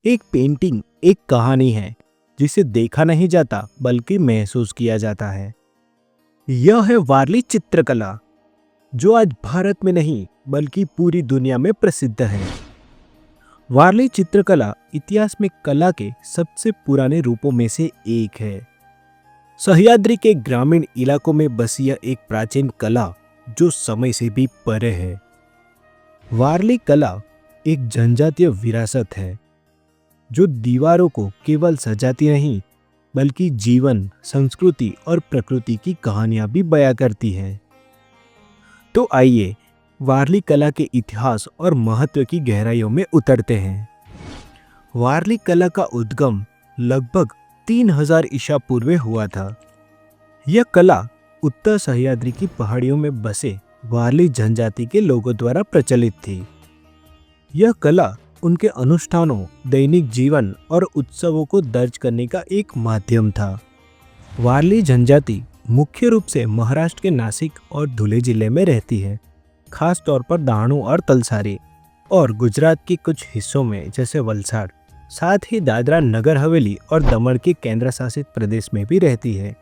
एक पेंटिंग एक कहानी है जिसे देखा नहीं जाता बल्कि महसूस किया जाता है। यह है वारली चित्रकला जो आज भारत में नहीं बल्कि पूरी दुनिया में प्रसिद्ध है। वारली चित्रकला इतिहास में कला के सबसे पुराने रूपों में से एक है। सह्याद्री के ग्रामीण इलाकों में बसी यह एक प्राचीन कला जो समय से भी परे है। वारली कला एक जनजातीय विरासत है जो दीवारों को केवल सजाती नहीं बल्कि जीवन, संस्कृति और प्रकृति की कहानियां भी बयां करती है। तो आइए वारली कला के इतिहास और महत्व की गहराइयों में उतरते हैं। वारली कला का उद्गम लगभग 3000 ईसा पूर्व हुआ था। यह कला उत्तर सह्याद्री की पहाड़ियों में बसे वारली जनजाति के लोगों द्वारा प्रचलित थी। यह कला उनके अनुष्ठानों, दैनिक जीवन और उत्सवों को दर्ज करने का एक माध्यम था। वारली जनजाति मुख्य रूप से महाराष्ट्र के नासिक और धुले जिले में रहती है, खास तौर पर दाणू और तलसारी, और गुजरात के कुछ हिस्सों में जैसे वलसाड़, साथ ही दादरा नगर हवेली और दमन के केंद्र शासित प्रदेश में भी रहती है।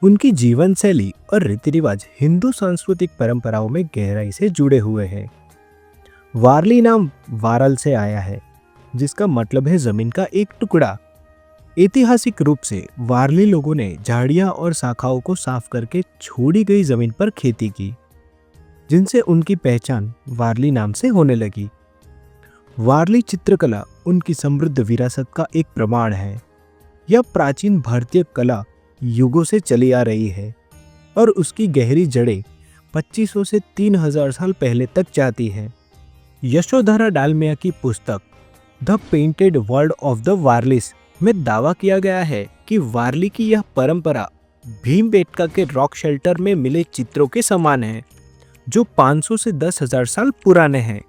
उनकी जीवन शैली और रीति रिवाज हिंदू सांस्कृतिक परंपराओं में गहराई से जुड़े हुए हैं। वारली नाम वारल से आया है जिसका मतलब है जमीन का एक टुकड़ा। ऐतिहासिक रूप से वारली लोगों ने झाड़ियां और शाखाओं को साफ करके छोड़ी गई जमीन पर खेती की, जिनसे उनकी पहचान वारली नाम से होने लगी। वारली चित्रकला उनकी समृद्ध विरासत का एक प्रमाण है। यह प्राचीन भारतीय कला युगों से चली आ रही है और उसकी गहरी जड़ें 2500 से 3000 साल पहले तक जाती हैं। यशोधरा डालमिया की पुस्तक the painted world of the Warlis में दावा किया गया है कि वारली की यह परंपरा भीमबेटका के रॉक शेल्टर में मिले चित्रों के समान है, जो 500 से 10,000 साल पुराने हैं।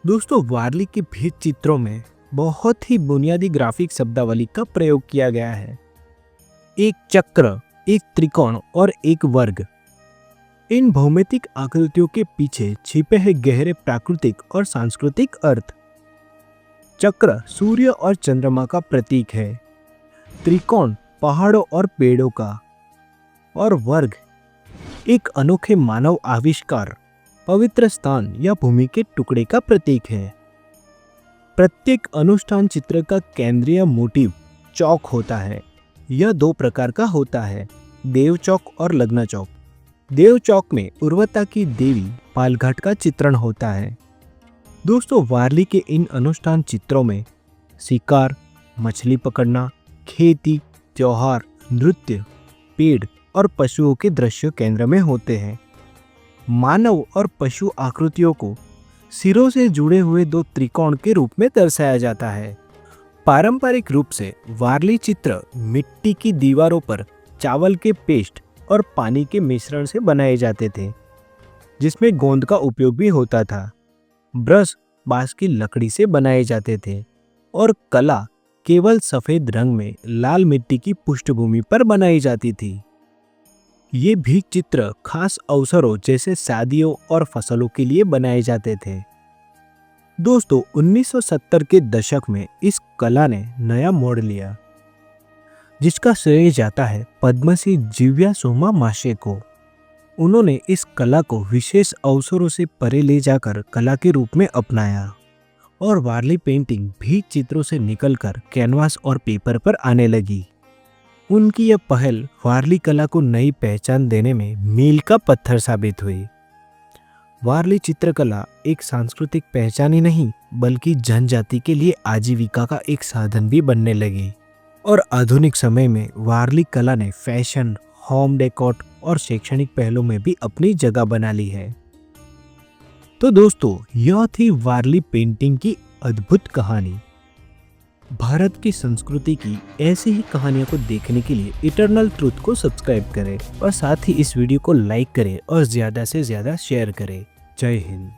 दोस्तों, वारली के भित्ति चित्रों में बहुत ही बुनियादी ग्राफिक शब्दावली का प्रयोग किया गया है। एक चक्र, एक त्रिकोण और एक वर्ग। इन भौमितिक आकृतियों के पीछे छिपे हैं गहरे प्राकृतिक और सांस्कृतिक अर्थ। चक्र सूर्य और चंद्रमा का प्रतीक है, त्रिकोण पहाड़ों और पेड़ों का, और वर्ग एक अनोखे मानव आविष्कार, पवित्र स्थान या भूमि के टुकड़े का प्रतीक है। प्रत्येक अनुष्ठान चित्र का केंद्रीय मोटिव चौक होता है। यह दो प्रकार का होता है, देव चौक और लग्न चौक। देव चौक में उर्वरता की देवी पालघाट का चित्रण होता है। दोस्तों, वारली के इन अनुष्ठान चित्रों में शिकार, मछली पकड़ना, खेती, त्योहार, नृत्य, पेड़ और पशुओं के दृश्य केंद्र में होते हैं। मानव और पशु आकृतियों को सिरों से जुड़े हुए दो त्रिकोण के रूप में दर्शाया जाता है। पारंपरिक रूप से वारली चित्र मिट्टी की दीवारों पर चावल के पेस्ट और पानी के मिश्रण से बनाए जाते थे, जिसमें गोंद का उपयोग भी होता था। ब्रश बांस की लकड़ी से बनाए जाते थे और कला केवल सफेद रंग में लाल मिट्टी की पृष्ठभूमि पर बनाई जाती थी। ये भी चित्र खास अवसरों जैसे शादियों और फसलों के लिए बनाए जाते थे। दोस्तों, 1970 के दशक में इस कला ने नया मोड़ लिया, जिसका श्रेय जाता है पद्मश्री जिव्या सोमा माशे को। उन्होंने इस कला को विशेष अवसरों से परे ले जाकर कला के रूप में अपनाया और वारली पेंटिंग भी चित्रों से निकलकर कैनवास और पेपर पर आने लगी। उनकी यह पहल वारली कला को नई पहचान देने में मील का पत्थर साबित हुई। वारली चित्रकला एक सांस्कृतिक पहचान ही नहीं बल्कि जनजाति के लिए आजीविका का एक साधन भी बनने लगी। और आधुनिक समय में वारली कला ने फैशन, होम डेकोर और शैक्षणिक पहलों में भी अपनी जगह बना ली है। तो दोस्तों, यह थी वारली पेंटिंग की अद्भुत कहानी। भारत की संस्कृति की ऐसी ही कहानियों को देखने के लिए इटर्नल ट्रूथ को सब्सक्राइब करें और साथ ही इस वीडियो को लाइक करें और ज़्यादा से ज़्यादा शेयर करें। जय हिंद।